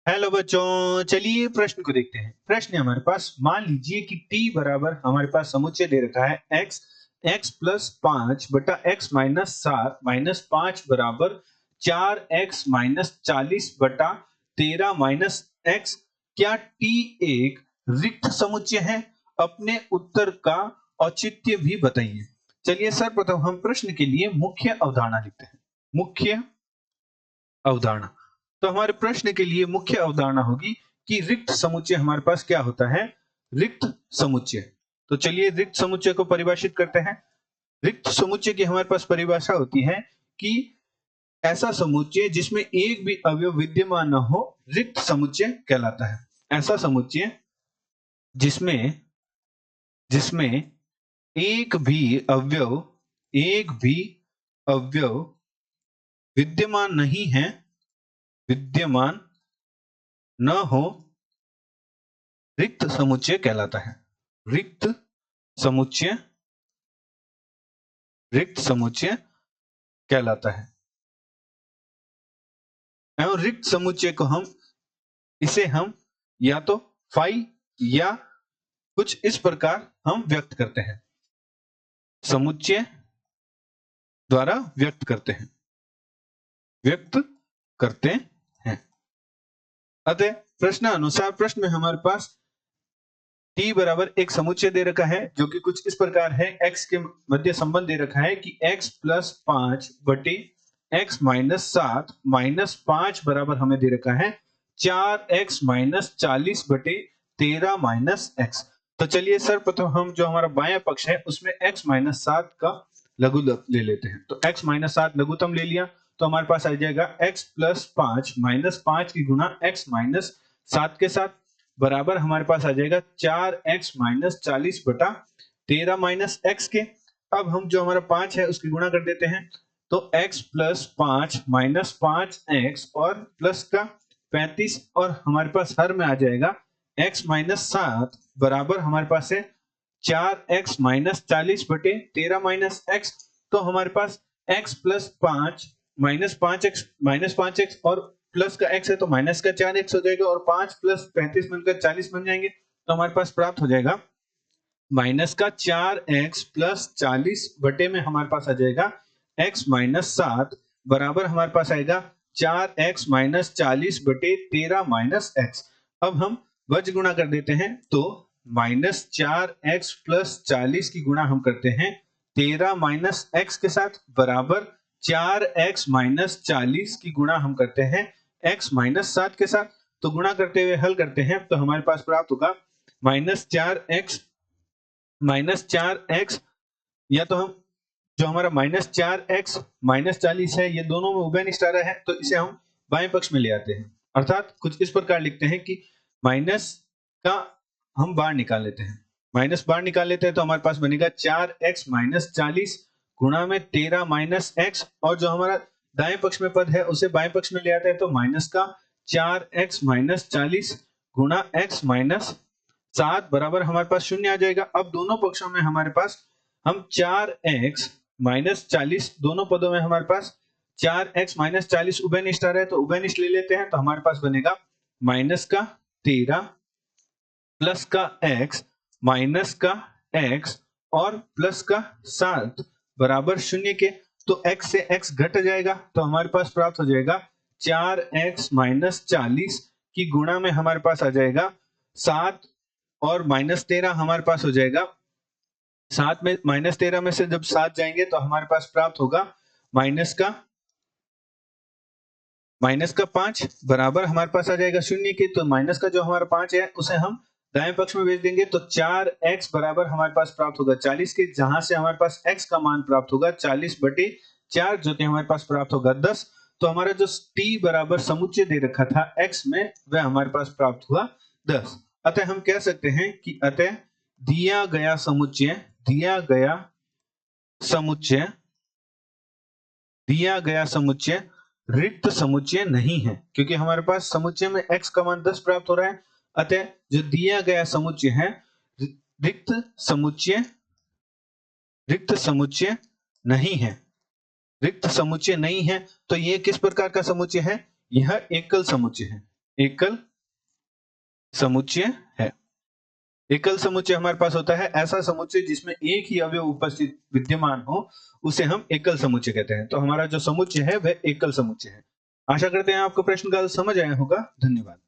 Hello बच्चों, चलिए प्रश्न को देखते हैं। प्रश्न है हमारे पास, मान लीजिए कि t बराबर हमारे पास समुच्चय दे रखा है x, x प्लस 5 बटा x माइनस 7 माइनस 5 बराबर 4x माइनस 40 बटा 13 माइनस x। क्या t एक रिक्त समुच्चय है? अपने उत्तर का औचित्य भी बताइए। चलिए सर्वप्रथम हम प्रश्न के लिए मुख्य अवधारणा लिखते हैं। मुख्य अवधारणा। तो हमारे प्रश्न के लिए मुख्य अवधारणा होगी कि रिक्त समुच्चय हमारे पास क्या होता है? रिक्त समुच्चय। तो चलिए रिक्त समुच्चय को परिभाषित करते हैं। रिक्त समुच्चय की हमारे पास परिभाषा होती है कि ऐसा समुच्चय जिसमें एक भी अवयव विद्यमान न हो, रिक्त समुच्चय कहलाता है। ऐसा समुच्चय जिसमें जिसमें एक भी अवयव विद्यमान नहीं है, विद्यमान न हो, रिक्त समुच्चय कहलाता है। रिक्त समुच्चय रिक्त समुच्चय कहलाता है। और रिक्त समुच्चय को इसे हम या तो फाई या कुछ इस प्रकार हम व्यक्त करते हैं, समुच्चय द्वारा व्यक्त करते हैं। अतः प्रश्न अनुसार प्रश्न में हमारे पास t बराबर एक समुच्चय दे रखा है जो कि कुछ इस प्रकार है। x के मध्य संबंध दे रखा है कि x प्लस 5 बटे x माइनस 7 माइनस 5 बराबर हमें दे रखा है 4x माइनस 40 बटे 13 माइनस x। तो चलिए सर्वप्रथम हम जो हमारा बायां पक्ष है उसमें x माइनस 7 का लघुत्तम ले लेते हैं। तो x माइनस 7 लघुत्तम ले लिया तो हमारे पास आ जाएगा x प्लस 5 माइनस 5 की गुणा x माइनस 7 के साथ बराबर हमारे पास आ जाएगा 4x माइनस 40 बटा 13 माइनस x के। अब हम जो हमारा 5 है उसकी गुणा कर देते हैं। तो x प्लस 5 माइनस 5x और प्लस का 35 और हमारे पास हर में आ जाएगा x माइनस 7 बराबर हमारे पास है 4x माइनस 40 बटे 13 माइनस x। तो हमारे पास x प्लस 5 माइनस 5x और प्लस का x है तो माइनस का 4x हो जाएगा और 5 प्लस 35 मिलकर 40 बन जाएंगे। तो हमारे पास प्राप्त हो जाएगा माइनस का 4x प्लस 40 बटे में हमारे पास आ जाएगा x माइनस 7 बराबर हमारे पास आएगा 4x माइनस 40 बटे 13 माइनस x। अब हम वज्र गुणा कर देते हैं तो माइनस 4x प्लस 40 की गुणा हम करते हैं 13 माइनस x के साथ बराबर 4x माइनस 40 की गुणा हम करते हैं x माइनस 7 के साथ। तो गुणा करते हुए हल करते हैं तो हमारे पास प्राप्त होगा माइनस 4x या तो हम जो हमारा माइनस 4x माइनस 40 है ये दोनों में उभय निष्ठ आ रहा है तो इसे हम बाएं पक्ष में ले आते हैं। अर्थात कुछ इस प्रकार लिखते हैं कि माइनस का हम बाहर निकाल लेते हैं, माइनस बाहर निकाल लेते हैं तो हमारे पास बनेगा 4x माइनस 40 गुणा में 13 माइनस x और जो हमारा दाएं पक्ष में पद है उसे बाएं पक्ष में ले आते हैं तो माइनस का 4x माइनस 40 गुणा x माइनस 7 बराबर हमारे पास शून्य आ जाएगा। अब दोनों पक्षों में हमारे पास हम 4x माइनस 40 दोनों पदों में हमारे पास 4x माइनस 40 उभयनिष्ठ आ रहा है तो उभयनिष्ठ ले लेते हैं तो हमारे पास बनेगा माइनस का 13 प्लस का x माइनस का x और प्लस का 7 बराबर शून्य के। तो x से x घट जाएगा तो हमारे पास प्राप्त हो जाएगा 4x माइनस 40 की गुणा में हमारे पास आ जाएगा 7 और माइनस 13 हमारे पास हो जाएगा 7 में माइनस 13 में से जब 7 जाएंगे तो हमारे पास प्राप्त होगा माइनस का 5 बराबर हमारे पास आ जाएगा शून्य के। तो माइनस का जो हमारा 5 है उसे हम दाएं पक्ष में भेज देंगे तो 4x बराबर हमारे पास प्राप्त होगा 40 के, जहां से हमारे पास x का मान प्राप्त होगा 40 बटे 4 जो कि हमारे पास प्राप्त होगा 10। तो हमारा जो t बराबर समुच्चय दे रखा था x में वह हमारे पास प्राप्त हुआ 10। अतः हम कह सकते हैं कि अतः दिया गया समुच्चय रिक्त समुच्चय नहीं है क्योंकि हमारे पास समुच्चय में x का मान 10 प्राप्त हो रहा है। अतः जो दिया गया समुच्चय है रिक्त समुच्चय नहीं है, रिक्त समुच्चय नहीं है। तो ये किस प्रकार का समुच्चय है? यह एकल समुच्चय है, एकल समुच्चय है। एकल समुच्चय हमारे पास होता है ऐसा समुच्चय जिसमें एक ही अवयव उपस्थित विद्यमान हो, उसे हम एकल समुच्चय कहते हैं। तो हमारा जो समुच्चय है वह एकल समुच्चय है। आशा करते हैं आपको प्रश्न का समझ आया होगा। धन्यवाद।